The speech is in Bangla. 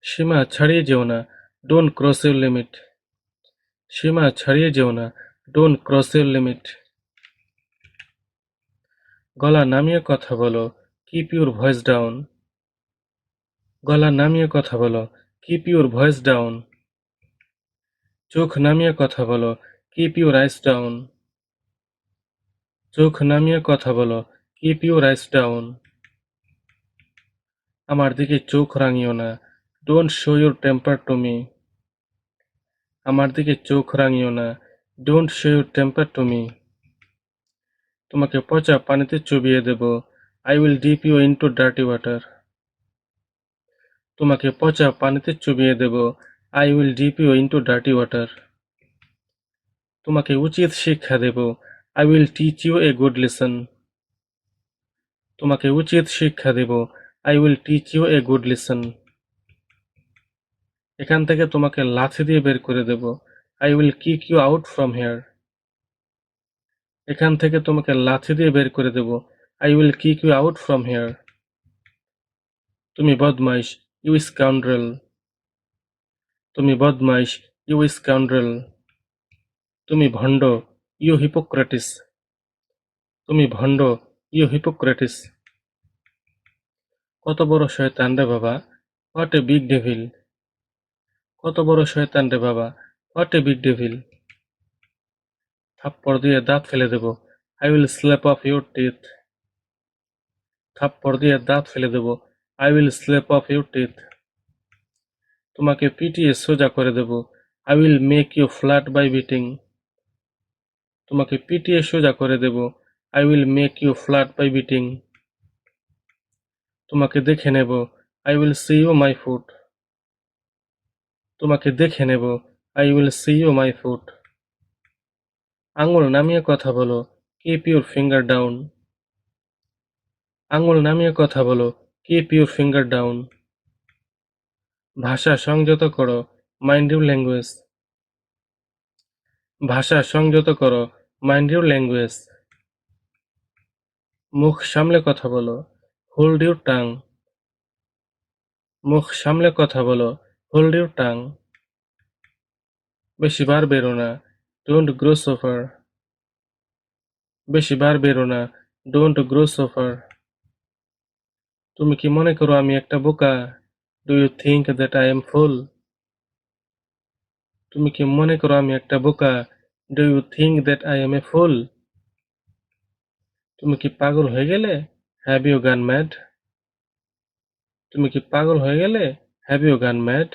সীমা ছাড়িয়ে যেও না, ডোন্ট ক্রস ইউর লিমিট। সীমা ছাড়িয়ে যেও না, ডোন্ট ক্রস ইউর লিমিট। গলা নামিয়ে কথা বলো, কিপ ইউর ভয়েস ডাউন। গলা নামিয়ে কথা বলো, কিপ ইউর ভয়েস ডাউন। চোখ নামিয়ে কথা বলো, কিপ ইউর আইস ডাউন। চোখ নামিয়ে কথা বলো, কিপ ইউর আইস ডাউন। আমার দিকে চোখ রাঙিও না, don't show your temper to me. আমার দিকে চোখ রাঙিও না, don't show your temper to me. তোমাকে পচা পানিতে চুবিয়ে দেব, I will dip you into dirty water. তোমাকে পচা পানিতে চুবিয়ে দেব, I will dip you into dirty water. তোমাকে উচিত শিক্ষা দেব, I will teach you a good lesson. তোমাকে উচিত শিক্ষা দেব, I will teach you a good lesson. এখান থেকে তোমাকে লাথি দিয়ে বের করে দেব, I will kick you out from here. এখান থেকে তোমাকে লাথি দিয়ে বের করে দেব, I will kick you out from here. তুমি বদমাইশ, ইউ স্কাউন্ড্রেল। তুমি বদমাইশ, ইউ স্কাউন্ড্রেল। তুমি ভণ্ড, ইউ হিপোক্রেটিস। তুমি ভণ্ড, ইউ হিপোক্রেটিস। কত বড় শয়তান রে বাবা, হোয়াট এ বিগ ডেভিল। কত বড় শয়তান রে বাবা, হোয়াট এ বিগ ডেভিল। থাপ্পড় দিয়ে দাঁত ফেলে দেব, I will slap off your teeth. থাপ্পড় দিয়ে দাঁত ফেলে দেব, I will slap off your teeth. তোমাকে পিটিয়ে সোজা করে দেব, I will make you flat by beating. তোমাকে পিটিয়ে সোজা করে দেব, I will make you flat by beating. তোমাকে দেখে নেব, I will see you my foot. তোমাকে দেখে নেব, I will see you my foot. আঙুল নামিয়ে কথা বলো, কিপ ইউর ফিঙ্গার ডাউন। আঙুল নামিয়ে কথা বলো, কিপ ইউর ফিঙ্গার ডাউন। ভাষা সংযত করো, মাইন্ড ইউর ল্যাঙ্গুয়েজ। ভাষা সংযত করো, মাইন্ড ইউর ল্যাঙ্গুয়েজ। মুখ সামলে কথা বলো, হোল্ড ইউর টাং। মুখ সামলে কথা বলো, হোল্ড ইউর টাং। বেশি বার বেরো না, ডোন্ট গ্রো সোফার। বেশি বার বেরো না, ডোন্ট গ্রো সোফার। তুমি কি মনে করো আমি একটা বোকা? Do you think that I am fool? তুমি কি মনে করো আমি একটা বোকা? Do you think that I am a fool? তুমি কি পাগল হয়ে গেলে? Have you gone mad? তুমি কি পাগল হয়ে গেলে? Have you gone mad?